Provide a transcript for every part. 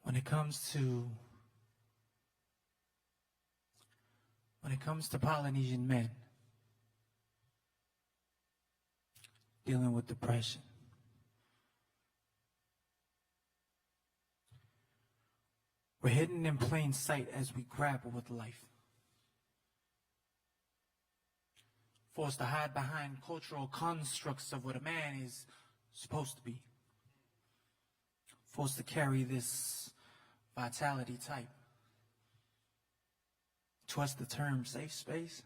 When it comes to Polynesian men dealing with depression, we're hidden in plain sight as we grapple with life. Forced to hide behind cultural constructs of what a man is supposed to be. Forced to carry this vitality type. To us, the term safe space,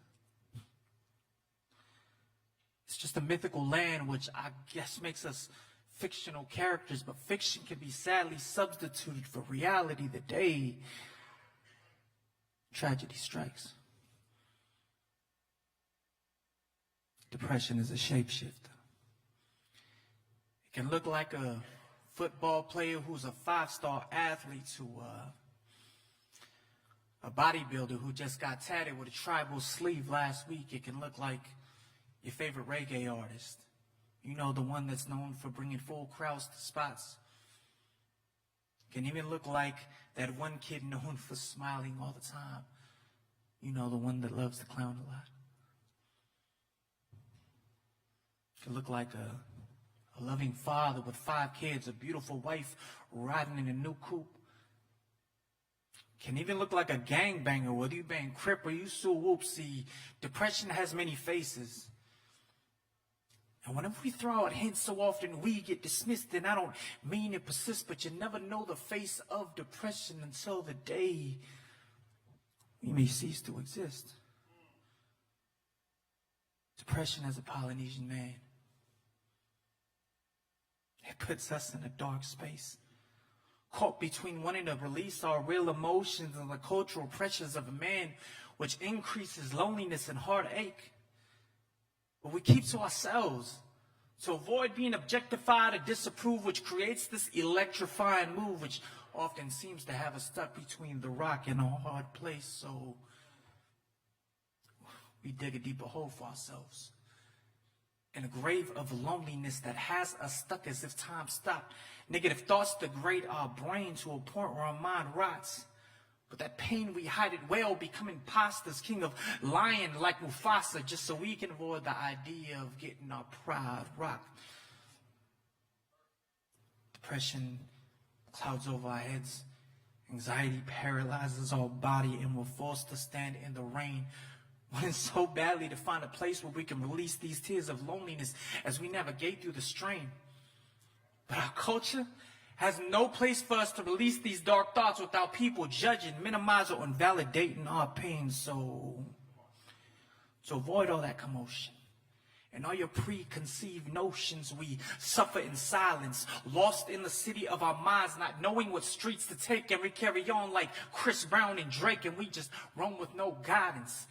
it's just a mythical land which I guess makes us fictional characters, but fiction can be sadly substituted for reality the day tragedy strikes. Depression is a shapeshifter. It can look like a football player who's a 5-star athlete to a bodybuilder who just got tatted with a tribal sleeve last week. It can look like your favorite reggae artist. You know, the one that's known for bringing full crowds to spots. It can even look like that one kid known for smiling all the time. You know, the one that loves to clown a lot. It can look like a loving father with 5 kids, a beautiful wife riding in a new coupe. Can even look like a gangbanger, whether you bang Crip or you sue Whoopsie. Depression has many faces. And whenever we throw out hints so often, we get dismissed. And I don't mean it persists, but you never know the face of depression until the day we may cease to exist. Depression as a Polynesian man, it puts us in a dark space, caught between wanting to release our real emotions and the cultural pressures of a man, which increases loneliness and heartache. But we keep to ourselves to avoid being objectified or disapproved, which creates this electrifying move, which often seems to have us stuck between the rock and a hard place. So we dig a deeper hole for ourselves in a grave of loneliness that has us stuck as if time stopped. Negative thoughts degrade our brain to a point where our mind rots. But that pain we hide it well, become imposters, king of lion like Mufasa, just so we can avoid the idea of getting our pride rocked. Depression clouds over our heads. Anxiety paralyzes our body, and we're forced to stand in the rain, wanting so badly to find a place where we can release these tears of loneliness as we navigate through the strain. But our culture has no place for us to release these dark thoughts without people judging, minimizing, or invalidating our pain. So to avoid all that commotion and all your preconceived notions, we suffer in silence, lost in the city of our minds, not knowing what streets to take, and we carry on like Chris Brown and Drake, and we just roam with no guidance.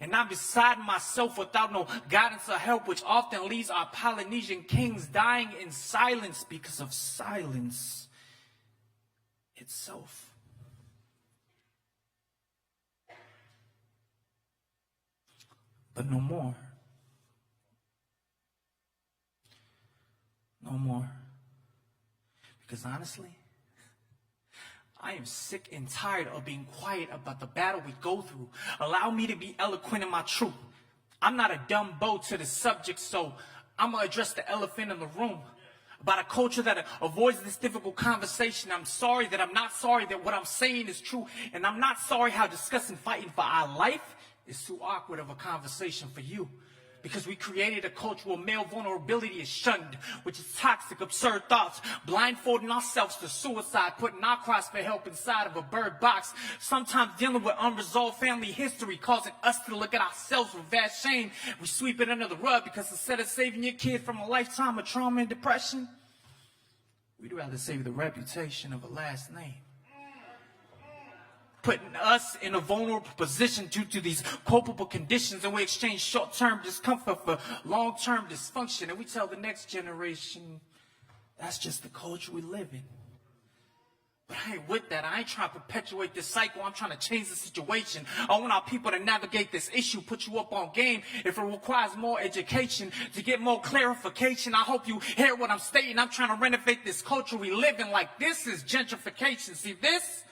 And I'm beside myself without no guidance or help, which often leaves our Polynesian kings dying in silence because of silence itself. But no more. No more. Because honestly, I am sick and tired of being quiet about the battle we go through. Allow me to be eloquent in my truth. I'm not a dumb bow to the subject, so I'm going to address the elephant in the room. About a culture that avoids this difficult conversation. I'm sorry that I'm not sorry that what I'm saying is true. And I'm not sorry how discussing fighting for our life is too awkward of a conversation for you. Because we created a culture where male vulnerability is shunned, which is toxic, absurd thoughts, blindfolding ourselves to suicide, putting our cries for help inside of a bird box, sometimes dealing with unresolved family history, causing us to look at ourselves with vast shame. We sweep it under the rug because instead of saving your kid from a lifetime of trauma and depression, we'd rather save the reputation of a last name. Putting us in a vulnerable position due to these culpable conditions, and we exchange short-term discomfort for long-term dysfunction, and we tell the next generation that's just the culture we live in. But I ain't with that. I ain't trying to perpetuate this cycle. I'm trying to change the situation. I want our people to navigate this issue, put you up on game. If it requires more education to get more clarification, I hope you hear what I'm stating. I'm trying to renovate this culture we live in. Like, this is gentrification. See this?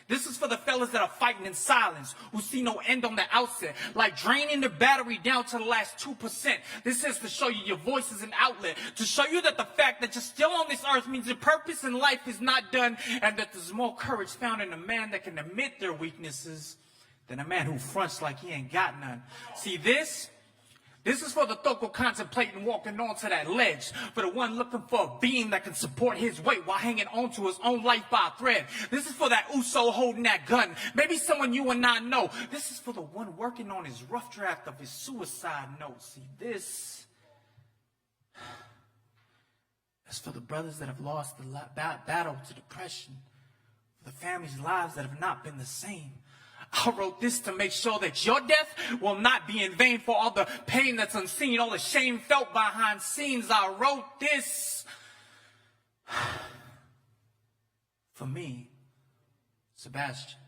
This is for the fellas that are fighting in silence, who see no end on the outset, like draining the battery down to the last 2%. This is to show you your voice is an outlet, to show you that the fact that you're still on this earth means your purpose in life is not done, and that there's more courage found in a man that can admit their weaknesses than a man who fronts like he ain't got none. See this? This is for the Thoko contemplating walking onto that ledge, for the one looking for a beam that can support his weight while hanging onto his own life by a thread. This is for that Uso holding that gun, maybe someone you and I know. This is for the one working on his rough draft of his suicide note. See, this is for the brothers that have lost the battle to depression, for the families' lives that have not been the same. I wrote this to make sure that your death will not be in vain, for all the pain that's unseen, all the shame felt behind scenes. I wrote this for me, Sebastian,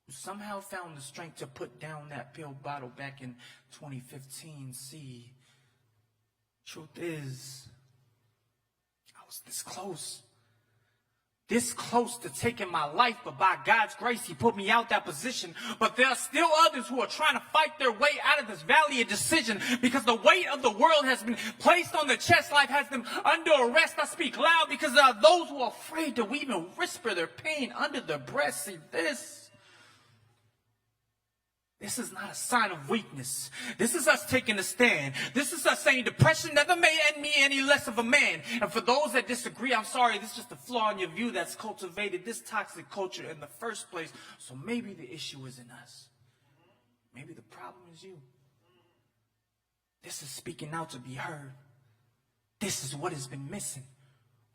who somehow found the strength to put down that pill bottle back in 2015. See, truth is, I was this close to taking my life, but by God's grace, he put me out that position. But there are still others who are trying to fight their way out of this valley of decision, because the weight of the world has been placed on their chest. Life has them under arrest. I speak loud because there are those who are afraid to even whisper their pain under their breath. See, this is not a sign of weakness. This is us taking a stand. This is us saying depression never made me any less of a man. And for those that disagree, I'm sorry, this is just a flaw in your view that's cultivated this toxic culture in the first place. So maybe the issue isn't us. Maybe the problem is you. This is speaking out to be heard. This is what has been missing.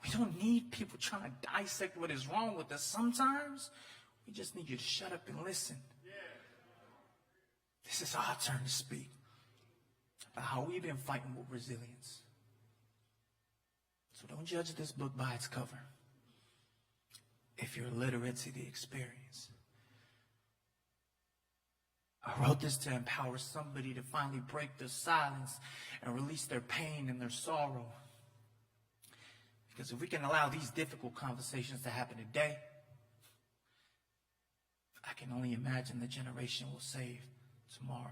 We don't need people trying to dissect what is wrong with us. Sometimes we just need you to shut up and listen. This is our turn to speak about how we've been fighting with resilience. So don't judge this book by its cover if you're illiterate to the experience. I wrote this to empower somebody to finally break their silence and release their pain and their sorrow. Because if we can allow these difficult conversations to happen today, I can only imagine the generation we'll save tomorrow.